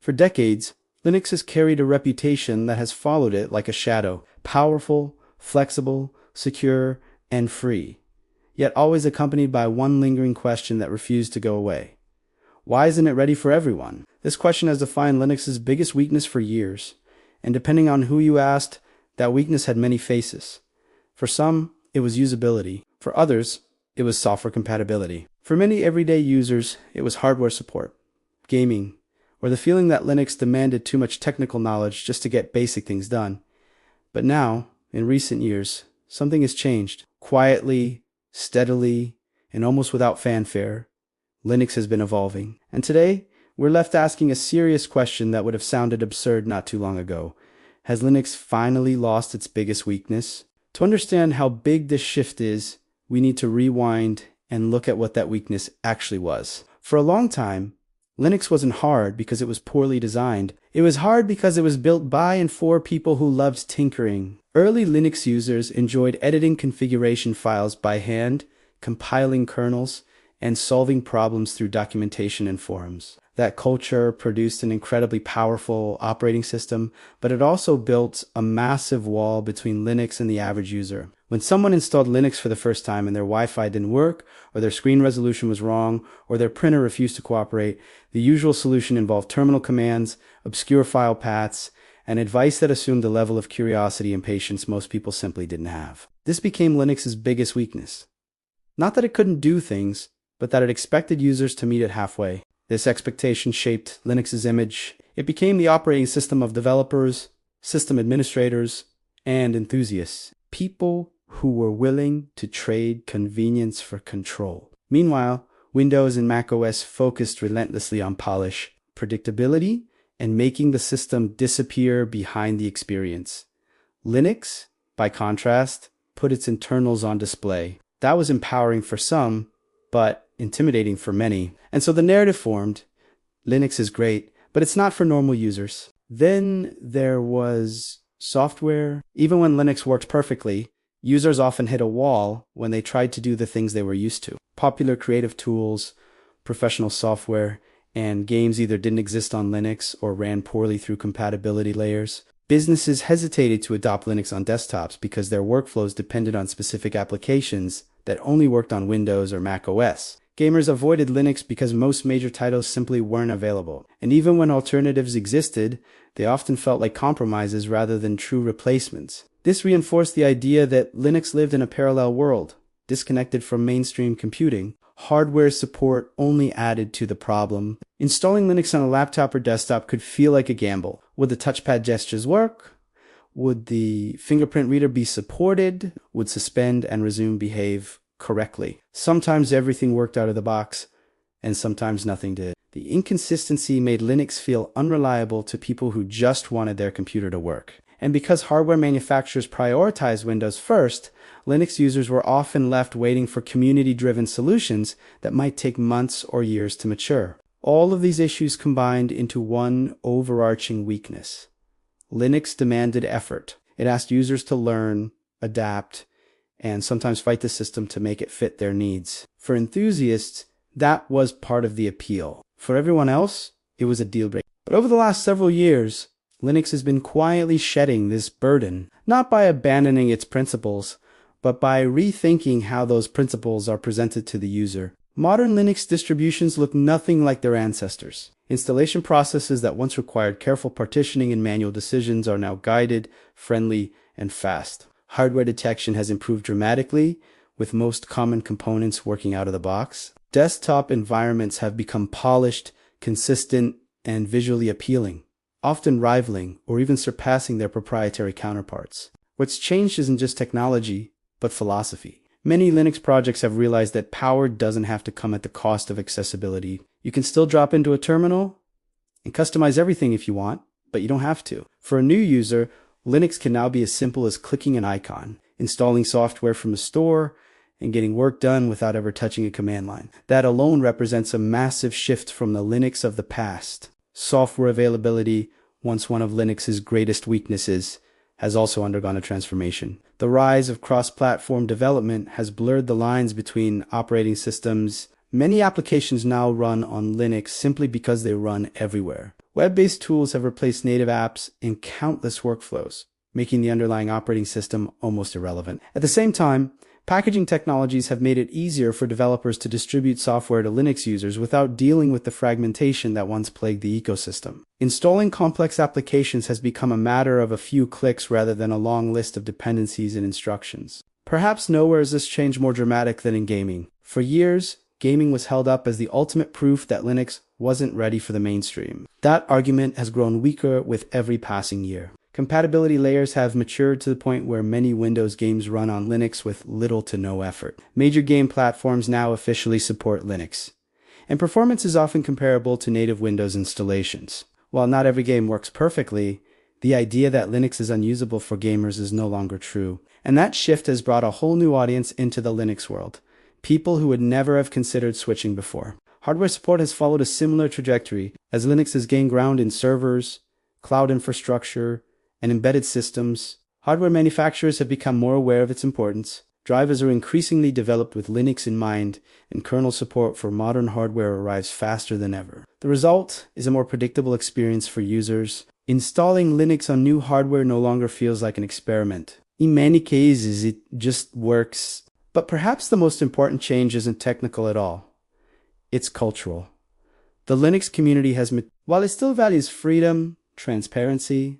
For decades, Linux has carried a reputation that has followed it like a shadow: powerful, flexible, secure, and free, yet always accompanied by one lingering question that refused to go away. Why isn't it ready for everyone? This question has defined Linux's biggest weakness for years, and depending on who you asked, that weakness had many faces. For some, it was usability. For others, it was software compatibility. For many everyday users, it was hardware support, gaming, or the feeling that Linux demanded too much technical knowledge just to get basic things done. But now, in recent years, something has changed. Quietly, steadily, and almost without fanfare, Linux has been evolving. And today, we're left asking a serious question that would have sounded absurd not too long ago. Has Linux finally lost its biggest weakness? To understand how big this shift is, we need to rewind and look at what that weakness actually was. For a long time, Linux wasn't hard because it was poorly designed. It was hard because it was built by and for people who loved tinkering. Early Linux users enjoyed editing configuration files by hand, compiling kernels, and solving problems through documentation and forums. That culture produced an incredibly powerful operating system, but it also built a massive wall between Linux and the average user. When someone installed Linux for the first time and their Wi-Fi didn't work, or their screen resolution was wrong, or their printer refused to cooperate, the usual solution involved terminal commands, obscure file paths, and advice that assumed a level of curiosity and patience most people simply didn't have. This became Linux's biggest weakness. Not that it couldn't do things, but that it expected users to meet it halfway. This expectation shaped Linux's image. It became the operating system of developers, system administrators, and enthusiasts. People who were willing to trade convenience for control. Meanwhile, Windows and macOS focused relentlessly on polish, predictability, and making the system disappear behind the experience. Linux, by contrast, put its internals on display. That was empowering for some, but intimidating for many. And so the narrative formed: Linux is great, but it's not for normal users. Then there was software. Even when Linux worked perfectly, users often hit a wall when they tried to do the things they were used to. Popular creative tools, professional software, and games either didn't exist on Linux or ran poorly through compatibility layers. Businesses hesitated to adopt Linux on desktops because their workflows depended on specific applications that only worked on Windows or Mac OS. Gamers avoided Linux because most major titles simply weren't available. And even when alternatives existed, they often felt like compromises rather than true replacements. This reinforced the idea that Linux lived in a parallel world, disconnected from mainstream computing. Hardware support only added to the problem. Installing Linux on a laptop or desktop could feel like a gamble. Would the touchpad gestures work? Would the fingerprint reader be supported? Would suspend and resume behave correctly? Sometimes everything worked out of the box, and sometimes nothing did. The inconsistency made Linux feel unreliable to people who just wanted their computer to work. And because hardware manufacturers prioritized Windows first, Linux users were often left waiting for community-driven solutions that might take months or years to mature. All of these issues combined into one overarching weakness. Linux demanded effort. It asked users to learn, adapt, and sometimes fight the system to make it fit their needs. For enthusiasts, that was part of the appeal. For everyone else, it was a deal breaker. But over the last several years, Linux has been quietly shedding this burden, not by abandoning its principles, but by rethinking how those principles are presented to the user. Modern Linux distributions look nothing like their ancestors. Installation processes that once required careful partitioning and manual decisions are now guided, friendly, and fast. Hardware detection has improved dramatically, with most common components working out of the box. Desktop environments have become polished, consistent, and visually appealing, often rivaling or even surpassing their proprietary counterparts. What's changed isn't just technology, but philosophy. Many Linux projects have realized that power doesn't have to come at the cost of accessibility. You can still drop into a terminal and customize everything if you want, but you don't have to. For a new user, Linux can now be as simple as clicking an icon, installing software from a store, and getting work done without ever touching a command line. That alone represents a massive shift from the Linux of the past. Software availability, once one of Linux's greatest weaknesses, has also undergone a transformation. The rise of cross-platform development has blurred the lines between operating systems. Many applications now run on Linux simply because they run everywhere. Web-based tools have replaced native apps in countless workflows, making the underlying operating system almost irrelevant. At the same time, packaging technologies have made it easier for developers to distribute software to Linux users without dealing with the fragmentation that once plagued the ecosystem. Installing complex applications has become a matter of a few clicks rather than a long list of dependencies and instructions. Perhaps nowhere is this change more dramatic than in gaming. For years, gaming was held up as the ultimate proof that Linux wasn't ready for the mainstream. That argument has grown weaker with every passing year. Compatibility layers have matured to the point where many Windows games run on Linux with little to no effort. Major game platforms now officially support Linux, and performance is often comparable to native Windows installations. While not every game works perfectly, the idea that Linux is unusable for gamers is no longer true. And that shift has brought a whole new audience into the Linux world, people who would never have considered switching before. Hardware support has followed a similar trajectory as Linux has gained ground in servers, cloud infrastructure, and embedded systems. Hardware manufacturers have become more aware of its importance. Drivers are increasingly developed with Linux in mind, and kernel support for modern hardware arrives faster than ever. The result is a more predictable experience for users. Installing Linux on new hardware no longer feels like an experiment. In many cases, it just works. But perhaps the most important change isn't technical at all. It's cultural. The Linux community while it still values freedom, transparency,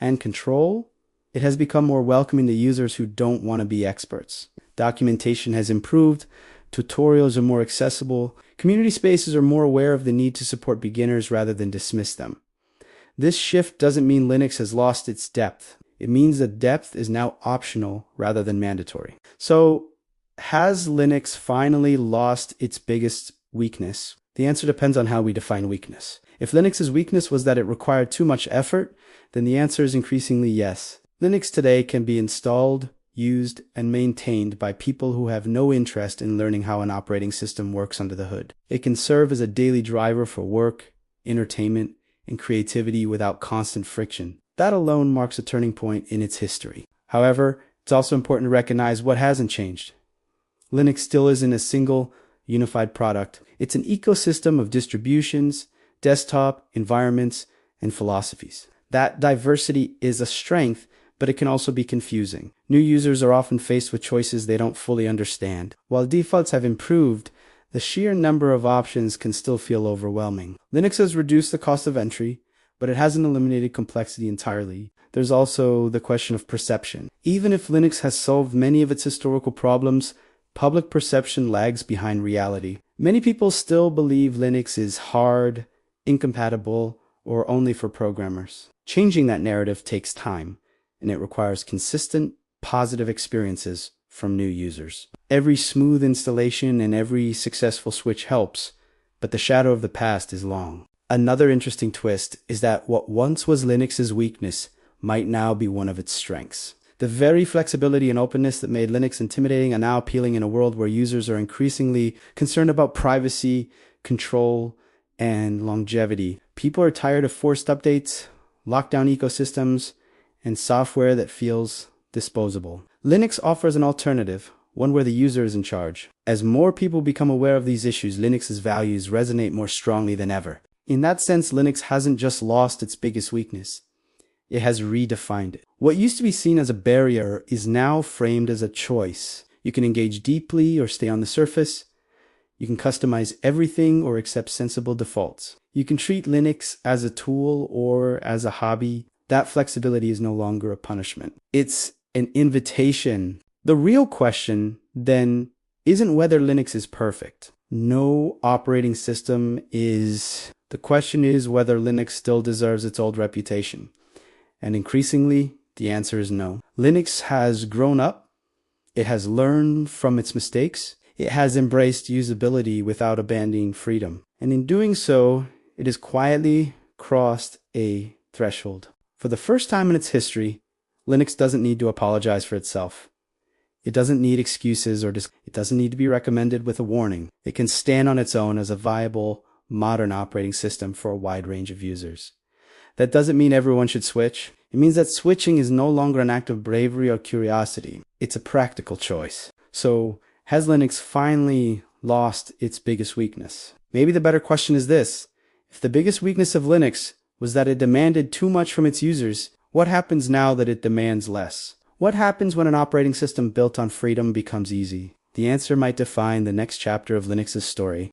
and control, it has become more welcoming to users who don't want to be experts. Documentation has improved, tutorials are more accessible, community spaces are more aware of the need to support beginners rather than dismiss them. This shift doesn't mean Linux has lost its depth. It means that depth is now optional rather than mandatory. So, has Linux finally lost its biggest weakness? The answer depends on how we define weakness. If Linux's weakness was that it required too much effort, then the answer is increasingly yes. Linux today can be installed, used, and maintained by people who have no interest in learning how an operating system works under the hood. It can serve as a daily driver for work, entertainment, and creativity without constant friction. That alone marks a turning point in its history. However, it's also important to recognize what hasn't changed. Linux still isn't a single, unified product. It's an ecosystem of distributions, desktop, environments, and philosophies. That diversity is a strength, but it can also be confusing. New users are often faced with choices they don't fully understand. While defaults have improved, the sheer number of options can still feel overwhelming. Linux has reduced the cost of entry, but it hasn't eliminated complexity entirely. There's also the question of perception. Even if Linux has solved many of its historical problems, public perception lags behind reality. Many people still believe Linux is hard, incompatible, or only for programmers. Changing that narrative takes time, and it requires consistent, positive experiences from new users. Every smooth installation and every successful switch helps, but the shadow of the past is long. Another interesting twist is that what once was Linux's weakness might now be one of its strengths. The very flexibility and openness that made Linux intimidating are now appealing in a world where users are increasingly concerned about privacy, control, and longevity. People are tired of forced updates, lockdown ecosystems, and software that feels disposable. Linux offers an alternative, one where the user is in charge. As more people become aware of these issues, Linux's values resonate more strongly than ever. In that sense, Linux hasn't just lost its biggest weakness. It has redefined it. What used to be seen as a barrier is now framed as a choice. You can engage deeply or stay on the surface. You can customize everything or accept sensible defaults. You can treat Linux as a tool or as a hobby. That flexibility is no longer a punishment. It's an invitation. The real question, then, isn't whether Linux is perfect. No operating system is. The question is whether Linux still deserves its old reputation. And increasingly, the answer is no. Linux has grown up. It has learned from its mistakes. It has embraced usability without abandoning freedom. And in doing so, it has quietly crossed a threshold. For the first time in its history, Linux doesn't need to apologize for itself. It doesn't need excuses or it doesn't need to be recommended with a warning. It can stand on its own as a viable, modern operating system for a wide range of users. That doesn't mean everyone should switch. It means that switching is no longer an act of bravery or curiosity. It's a practical choice. So, has Linux finally lost its biggest weakness? Maybe the better question is this. If the biggest weakness of Linux was that it demanded too much from its users. What happens now that it demands less? What happens when an operating system built on freedom becomes easy? The answer might define the next chapter of Linux's story.